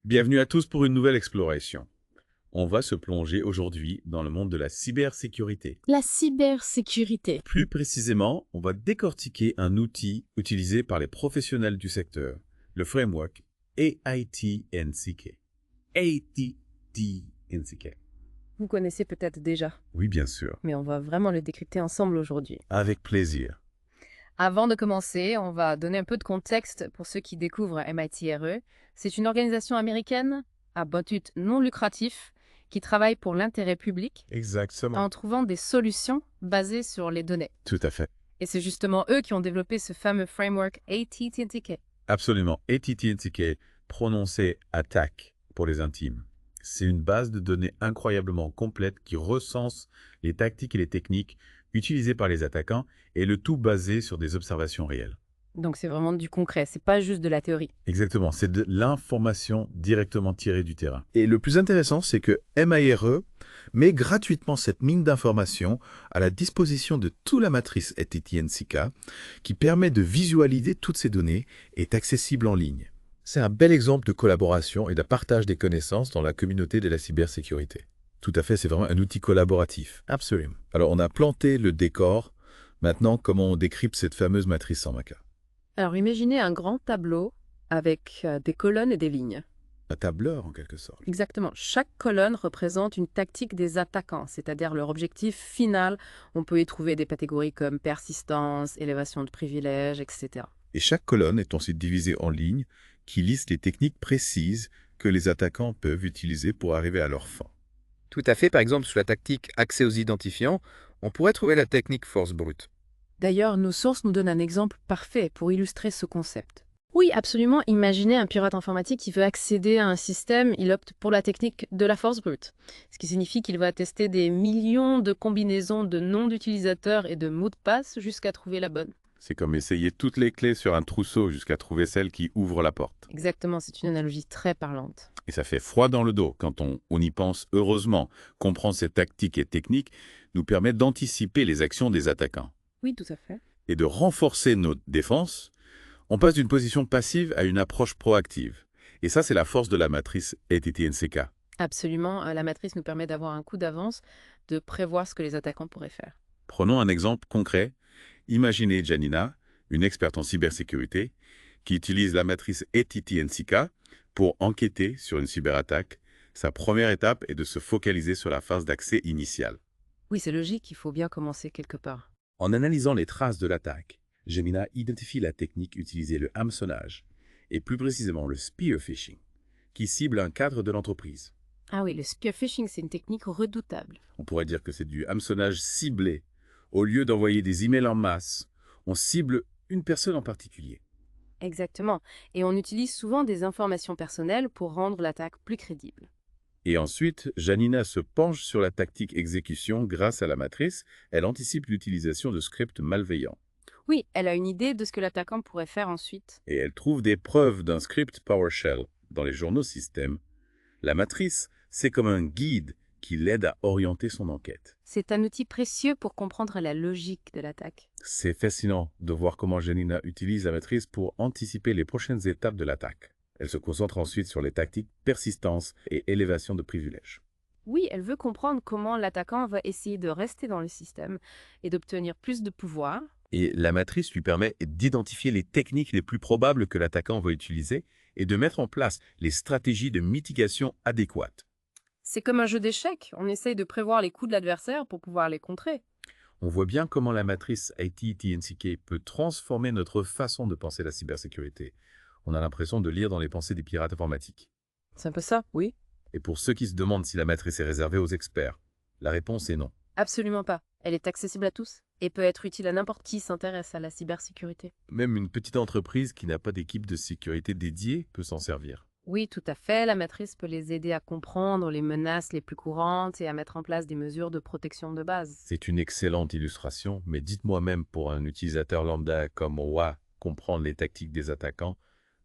Bienvenue à tous pour une nouvelle exploration. On va se plonger aujourd'hui dans le monde de la cybersécurité. La cybersécurité. Plus précisément, on va décortiquer un outil utilisé par les professionnels du secteur, le framework AIT-NCK. AIT-NCK. Vous connaissez peut-être déjà, Oui, bien sûr. mais on va vraiment le décrypter ensemble aujourd'hui. Avec plaisir. Avant de commencer, on va donner un peu de contexte pour ceux qui découvrent MIT-RE. C'est une organisation américaine à but non lucratif qui travaille pour l'intérêt public Exactement. en trouvant des solutions basées sur les données. Tout à fait. Et c'est justement eux qui ont développé ce fameux framework AIT-NCK. Absolument. AIT-NCK, prononcé attaque pour les intimes. C'est une base de données incroyablement complète qui recense les tactiques et les techniques utilisées par les attaquants et le tout basé sur des observations réelles. Donc c'est vraiment du concret, c'est pas juste de la théorie. Exactement, c'est de l'information directement tirée du terrain. Et le plus intéressant, c'est que MIRE met gratuitement cette mine d'informations à la disposition de toute la matrice AIT-NCK qui permet de visualiser toutes ces données et est accessible en ligne. C'est un bel exemple de collaboration et de partage des connaissances dans la communauté de la cybersécurité. Tout à fait, c'est vraiment un outil collaboratif. Absolument. Alors, on a planté le décor. Maintenant, comment on décrypte cette fameuse matrice 100K? Alors imaginez un grand tableau avec des colonnes et des lignes. Un tableur, en quelque sorte. Exactement. Chaque colonne représente une tactique des attaquants, c'est-à-dire leur objectif final. On peut y trouver des catégories comme persistance, élévation de privilèges, etc. Et chaque colonne est ensuite divisée en lignes qui listent les techniques précises que les attaquants peuvent utiliser pour arriver à leur fin. Tout à fait, par exemple, sous la tactique accès aux identifiants, on pourrait trouver la technique force brute. D'ailleurs, nos sources nous donnent un exemple parfait pour illustrer ce concept. Oui, absolument. Imaginez un pirate informatique qui veut accéder à un système, il opte pour la technique de la force brute, ce qui signifie qu'il va tester des millions de combinaisons de noms d'utilisateurs et de mots de passe jusqu'à trouver la bonne. C'est comme essayer toutes les clés sur un trousseau jusqu'à trouver celle qui ouvre la porte. Exactement, c'est une analogie très parlante. Et ça fait froid dans le dos quand on y pense. Heureusement, comprendre ces tactiques et techniques nous permet d'anticiper les actions des attaquants Oui, tout à fait. et de renforcer notre défense. On passe d'une position passive à une approche proactive. Et ça, c'est la force de la matrice AIT-NCK. Absolument, la matrice nous permet d'avoir un coup d'avance, de prévoir ce que les attaquants pourraient faire. Prenons un exemple concret. Imaginez Janina, une experte en cybersécurité, qui utilise la matrice AIT-NCK pour enquêter sur une cyberattaque. Sa première étape est de se focaliser sur la phase d'accès initiale. Oui, c'est logique, il faut bien commencer quelque part. En analysant les traces de l'attaque, Gemina identifie la technique utilisée, le hameçonnage, et plus précisément le spear phishing, qui cible un cadre de l'entreprise. Ah oui, le spear phishing, c'est une technique redoutable. On pourrait dire que c'est du hameçonnage ciblé. Au lieu d'envoyer des emails en masse, on cible une personne en particulier. Exactement. Et on utilise souvent des informations personnelles pour rendre l'attaque plus crédible. Et ensuite, Janina se penche sur la tactique exécution grâce à la matrice. Elle anticipe l'utilisation de scripts malveillants. Oui, elle a une idée de ce que l'attaquant pourrait faire ensuite. Et elle trouve des preuves d'un script PowerShell dans les journaux système. La matrice, c'est comme un guide qui l'aide à orienter son enquête. C'est un outil précieux pour comprendre la logique de l'attaque. C'est fascinant de voir comment Janina utilise la matrice pour anticiper les prochaines étapes de l'attaque. Elle se concentre ensuite sur les tactiques persistance et élévation de privilèges. Oui, elle veut comprendre comment l'attaquant va essayer de rester dans le système et d'obtenir plus de pouvoir. Et la matrice lui permet d'identifier les techniques les plus probables que l'attaquant va utiliser et de mettre en place les stratégies de mitigation adéquates. C'est comme un jeu d'échecs, on essaye de prévoir les coups de l'adversaire pour pouvoir les contrer. On voit bien comment la matrice AIT-NCK peut transformer notre façon de penser la cybersécurité. On a l'impression de lire dans les pensées des pirates informatiques. C'est un peu ça, oui. Et pour ceux qui se demandent si la matrice est réservée aux experts, la réponse est non. Absolument pas. Elle est accessible à tous et peut être utile à n'importe qui s'intéresse à la cybersécurité. Même une petite entreprise qui n'a pas d'équipe de sécurité dédiée peut s'en servir. Oui, tout à fait. La matrice peut les aider à comprendre les menaces les plus courantes et à mettre en place des mesures de protection de base. C'est une excellente illustration, mais dites-moi même pour un utilisateur lambda comme moi, comprendre les tactiques des attaquants,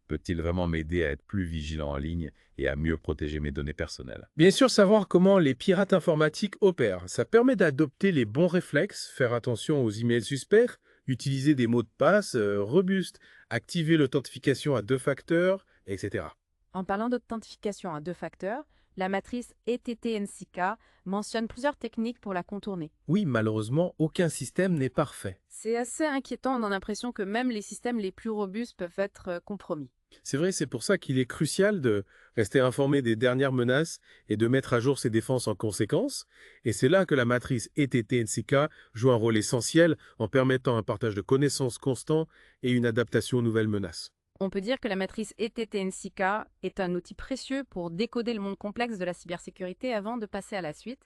peut-il vraiment m'aider à être plus vigilant en ligne et à mieux protéger mes données personnelles? Bien sûr, savoir comment les pirates informatiques opèrent. Ça permet d'adopter les bons réflexes, faire attention aux emails suspects, utiliser des mots de passe robustes, activer l'authentification à 2 facteurs, etc. En parlant d'authentification à deux facteurs, la matrice ETT-NCK mentionne plusieurs techniques pour la contourner. Oui, malheureusement, aucun système n'est parfait. C'est assez inquiétant, on a l'impression que même les systèmes les plus robustes peuvent être compromis. C'est vrai, c'est pour ça qu'il est crucial de rester informé des dernières menaces et de mettre à jour ses défenses en conséquence. Et c'est là que la matrice ETT-NCK joue un rôle essentiel en permettant un partage de connaissances constant et une adaptation aux nouvelles menaces. On peut dire que la matrice ETT-NCK est un outil précieux pour décoder le monde complexe de la cybersécurité avant de passer à la suite.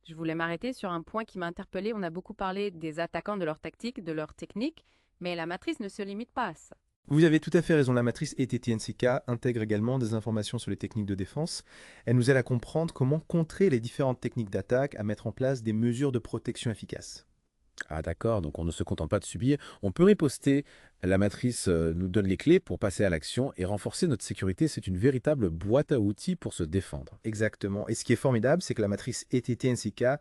Je voulais m'arrêter sur un point qui m'a interpellé. On a beaucoup parlé des attaquants, de leurs tactiques, de leurs techniques, mais la matrice ne se limite pas à ça. Vous avez tout à fait raison, la matrice ETT-NCK intègre également des informations sur les techniques de défense. Elle nous aide à comprendre comment contrer les différentes techniques d'attaque, à mettre en place des mesures de protection efficaces. Ah d'accord, donc on ne se contente pas de subir, on peut riposter. La matrice nous donne les clés pour passer à l'action et renforcer notre sécurité. C'est une véritable boîte à outils pour se défendre. Exactement. Et ce qui est formidable, c'est que la matrice ETT-NCK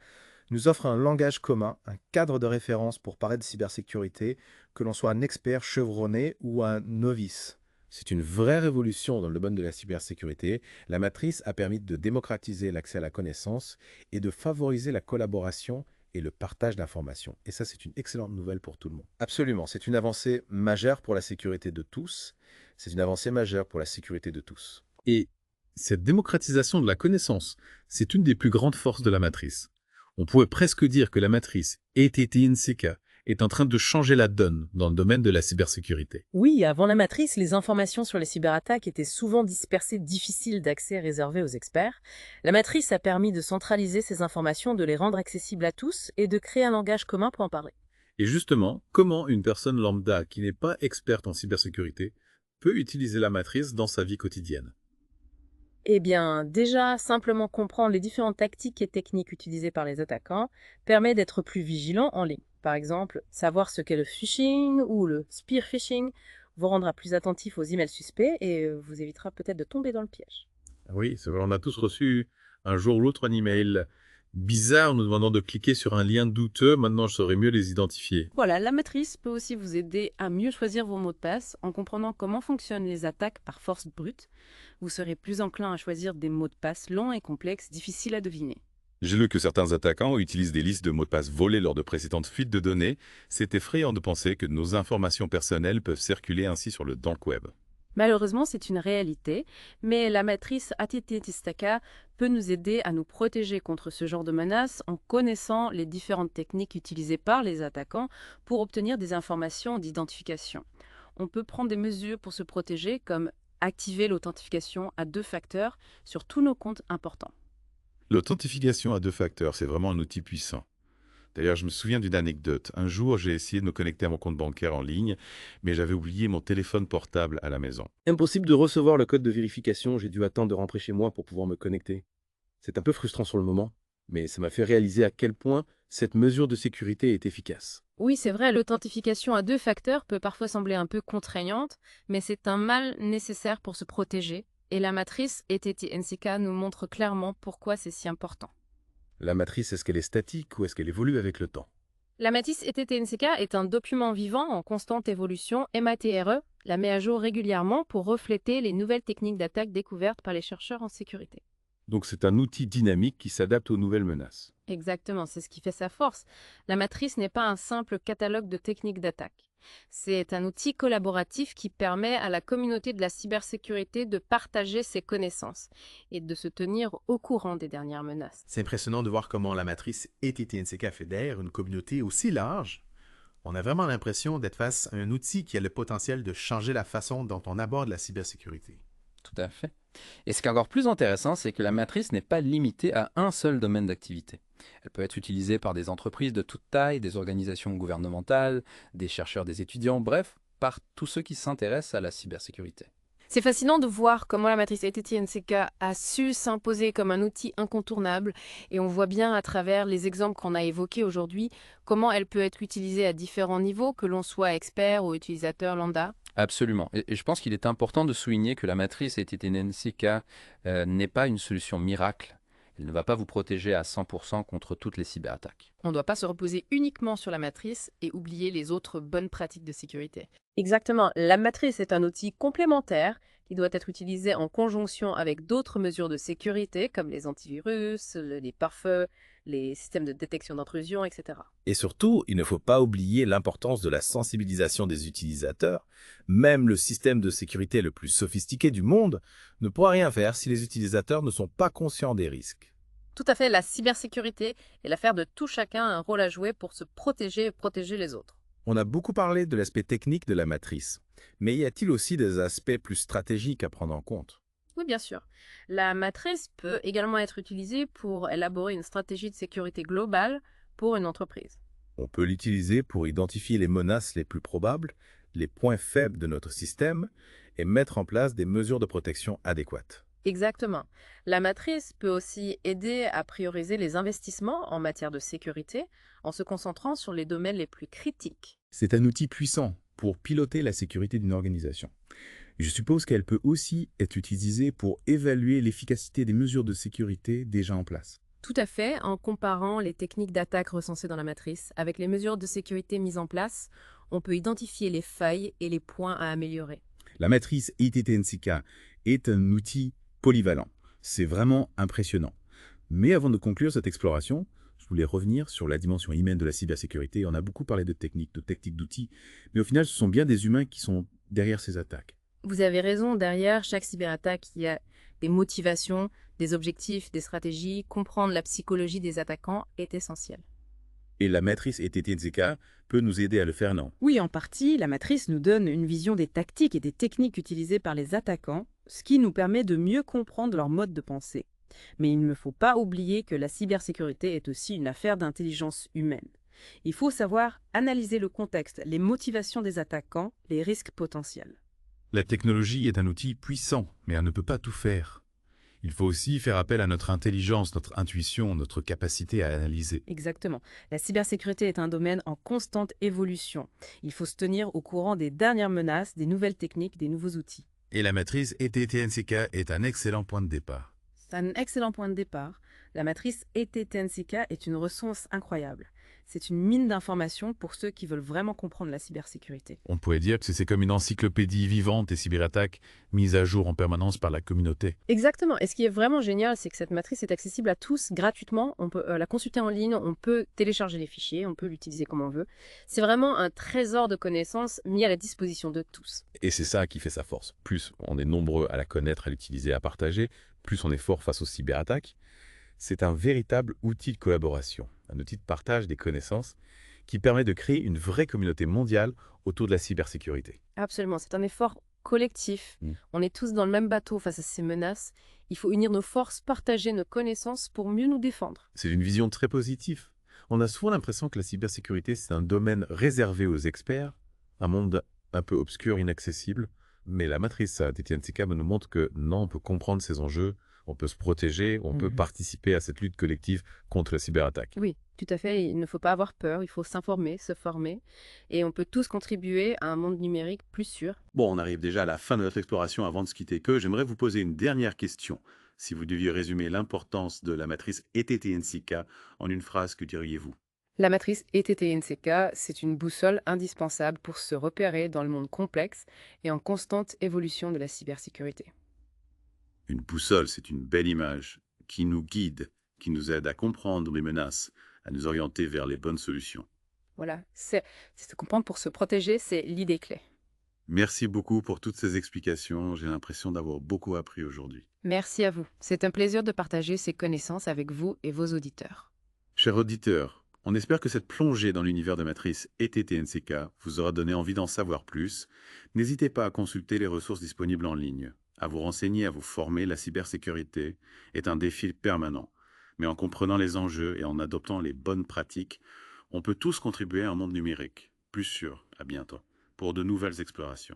nous offre un langage commun, un cadre de référence pour parler de cybersécurité, que l'on soit un expert chevronné ou un novice. C'est une vraie révolution dans le domaine de la cybersécurité. La matrice a permis de démocratiser l'accès à la connaissance et de favoriser la collaboration et le partage d'informations. Et ça, c'est une excellente nouvelle pour tout le monde. Absolument, c'est une avancée majeure pour la sécurité de tous. C'est une avancée majeure pour la sécurité de tous. Et cette démocratisation de la connaissance, c'est une des plus grandes forces de la matrice. On pourrait presque dire que la matrice ETT-NCK est en train de changer la donne dans le domaine de la cybersécurité. Oui, avant la matrice, les informations sur les cyberattaques étaient souvent dispersées, difficiles d'accès, réservées aux experts. La matrice a permis de centraliser ces informations, de les rendre accessibles à tous et de créer un langage commun pour en parler. Et justement, comment une personne lambda qui n'est pas experte en cybersécurité peut utiliser la matrice dans sa vie quotidienne? Eh bien, déjà, simplement comprendre les différentes tactiques et techniques utilisées par les attaquants permet d'être plus vigilant en ligne. Par exemple, savoir ce qu'est le phishing ou le spear phishing vous rendra plus attentif aux emails suspects et vous évitera peut-être de tomber dans le piège. Oui, c'est vrai, on a tous reçu un jour ou l'autre un email bizarre nous demandant de cliquer sur un lien douteux. Maintenant, je saurais mieux les identifier. Voilà, la matrice peut aussi vous aider à mieux choisir vos mots de passe en comprenant comment fonctionnent les attaques par force brute. Vous serez plus enclin à choisir des mots de passe longs et complexes, difficiles à deviner. J'ai lu que certains attaquants utilisent des listes de mots de passe volés lors de précédentes fuites de données. C'est effrayant de penser que nos informations personnelles peuvent circuler ainsi sur le dark web. Malheureusement, c'est une réalité, mais la matrice ATT-NCK peut nous aider à nous protéger contre ce genre de menaces en connaissant les différentes techniques utilisées par les attaquants pour obtenir des informations d'identification. On peut prendre des mesures pour se protéger, comme activer l'authentification à deux facteurs sur tous nos comptes importants. L'authentification à deux facteurs, c'est vraiment un outil puissant. D'ailleurs, je me souviens d'une anecdote. Un jour, j'ai essayé de me connecter à mon compte bancaire en ligne, mais j'avais oublié mon téléphone portable à la maison. Impossible de recevoir le code de vérification, j'ai dû attendre de rentrer chez moi pour pouvoir me connecter. C'est un peu frustrant sur le moment, mais ça m'a fait réaliser à quel point cette mesure de sécurité est efficace. Oui, c'est vrai, l'authentification à deux facteurs peut parfois sembler un peu contraignante, mais c'est un mal nécessaire pour se protéger. Et la matrice ETT-NCK nous montre clairement pourquoi c'est si important. La matrice, est-ce qu'elle est statique ou est-ce qu'elle évolue avec le temps? La matrice ETT-NCK est un document vivant en constante évolution. MATRE la met à jour régulièrement pour refléter les nouvelles techniques d'attaque découvertes par les chercheurs en sécurité. Donc c'est un outil dynamique qui s'adapte aux nouvelles menaces. Exactement, c'est ce qui fait sa force. La matrice n'est pas un simple catalogue de techniques d'attaque. C'est un outil collaboratif qui permet à la communauté de la cybersécurité de partager ses connaissances et de se tenir au courant des dernières menaces. C'est impressionnant de voir comment la matrice ETT-NCK fédère une communauté aussi large. On a vraiment l'impression d'être face à un outil qui a le potentiel de changer la façon dont on aborde la cybersécurité. Tout à fait. Et ce qui est encore plus intéressant, c'est que la matrice n'est pas limitée à un seul domaine d'activité. Elle peut être utilisée par des entreprises de toute taille, des organisations gouvernementales, des chercheurs, des étudiants, bref, par tous ceux qui s'intéressent à la cybersécurité. C'est fascinant de voir comment la matrice ETT-NCK a su s'imposer comme un outil incontournable et on voit bien à travers les exemples qu'on a évoqués aujourd'hui comment elle peut être utilisée à différents niveaux, que l'on soit expert ou utilisateur lambda. Absolument. Et je pense qu'il est important de souligner que la matrice ETT-NCK n'est pas une solution miracle. Elle ne va pas vous protéger à 100% contre toutes les cyberattaques. On ne doit pas se reposer uniquement sur la matrice et oublier les autres bonnes pratiques de sécurité. Exactement, la matrice est un outil complémentaire qui doit être utilisé en conjonction avec d'autres mesures de sécurité, comme les antivirus, les pare-feux, les systèmes de détection d'intrusion, etc. Et surtout, il ne faut pas oublier l'importance de la sensibilisation des utilisateurs. Même le système de sécurité le plus sophistiqué du monde ne pourra rien faire si les utilisateurs ne sont pas conscients des risques. Tout à fait, la cybersécurité est l'affaire de tout chacun, un rôle à jouer pour se protéger et protéger les autres. On a beaucoup parlé de l'aspect technique de la matrice, mais y a-t-il aussi des aspects plus stratégiques à prendre en compte? Oui, bien sûr. La matrice peut également être utilisée pour élaborer une stratégie de sécurité globale pour une entreprise. On peut l'utiliser pour identifier les menaces les plus probables, les points faibles de notre système et mettre en place des mesures de protection adéquates. Exactement. La matrice peut aussi aider à prioriser les investissements en matière de sécurité en se concentrant sur les domaines les plus critiques. C'est un outil puissant pour piloter la sécurité d'une organisation. Je suppose qu'elle peut aussi être utilisée pour évaluer l'efficacité des mesures de sécurité déjà en place. Tout à fait, en comparant les techniques d'attaque recensées dans la matrice avec les mesures de sécurité mises en place, on peut identifier les failles et les points à améliorer. La matrice ITT-NCK est un outil polyvalent. C'est vraiment impressionnant. Mais avant de conclure cette exploration, je voulais revenir sur la dimension humaine de la cybersécurité. On a beaucoup parlé de techniques, d'outils, mais au final, ce sont bien des humains qui sont derrière ces attaques. Vous avez raison, derrière chaque cyberattaque, il y a des motivations, des objectifs, des stratégies. Comprendre la psychologie des attaquants est essentiel. Et la matrice ITT-NCK peut nous aider à le faire, non? Oui, en partie, la matrice nous donne une vision des tactiques et des techniques utilisées par les attaquants, ce qui nous permet de mieux comprendre leur mode de pensée. Mais il ne faut pas oublier que la cybersécurité est aussi une affaire d'intelligence humaine. Il faut savoir analyser le contexte, les motivations des attaquants, les risques potentiels. La technologie est un outil puissant, mais elle ne peut pas tout faire. Il faut aussi faire appel à notre intelligence, notre intuition, notre capacité à analyser. Exactement. La cybersécurité est un domaine en constante évolution. Il faut se tenir au courant des dernières menaces, des nouvelles techniques, des nouveaux outils. Et la matrice ITT-NCK est un excellent point de départ. C'est un excellent point de départ. La matrice ETT-NCK est une ressource incroyable. C'est une mine d'informations pour ceux qui veulent vraiment comprendre la cybersécurité. On pourrait dire que c'est comme une encyclopédie vivante et cyberattaque mise à jour en permanence par la communauté. Exactement. Et ce qui est vraiment génial, c'est que cette matrice est accessible à tous gratuitement. On peut la consulter en ligne, on peut télécharger les fichiers, on peut l'utiliser comme on veut. C'est vraiment un trésor de connaissances mis à la disposition de tous. Et c'est ça qui fait sa force. Plus on est nombreux à la connaître, à l'utiliser, à partager, plus on est fort face aux cyberattaques. C'est un véritable outil de collaboration, un outil de partage des connaissances qui permet de créer une vraie communauté mondiale autour de la cybersécurité. Absolument, c'est un effort collectif. On est tous dans le même bateau face à ces menaces. Il faut unir nos forces, partager nos connaissances pour mieux nous défendre. C'est une vision très positive. On a souvent l'impression que la cybersécurité, c'est un domaine réservé aux experts, un monde un peu obscur, inaccessible. Mais la matrice ITT-NCK nous montre que non, on peut comprendre ces enjeux, on peut se protéger, on peut participer à cette lutte collective contre la cyberattaque. Oui, tout à fait. Il ne faut pas avoir peur, il faut s'informer, se former. Et on peut tous contribuer à un monde numérique plus sûr. Bon, on arrive déjà à la fin de notre exploration. Avant de se quitter, j'aimerais vous poser une dernière question. Si vous deviez résumer l'importance de la matrice ITT-NCK en une phrase, que diriez-vous? La matrice ETT-NCK, c'est une boussole indispensable pour se repérer dans le monde complexe et en constante évolution de la cybersécurité. Une boussole, c'est une belle image qui nous guide, qui nous aide à comprendre les menaces, à nous orienter vers les bonnes solutions. Voilà, c'est se comprendre pour se protéger, c'est l'idée clé. Merci beaucoup pour toutes ces explications. J'ai l'impression d'avoir beaucoup appris aujourd'hui. Merci à vous. C'est un plaisir de partager ces connaissances avec vous et vos auditeurs. Chers auditeurs, on espère que cette plongée dans l'univers de matrice ITT-NCK vous aura donné envie d'en savoir plus. N'hésitez pas à consulter les ressources disponibles en ligne. À vous renseigner, à vous former, la cybersécurité est un défi permanent. Mais en comprenant les enjeux et en adoptant les bonnes pratiques, on peut tous contribuer à un monde numérique plus sûr. À bientôt pour de nouvelles explorations.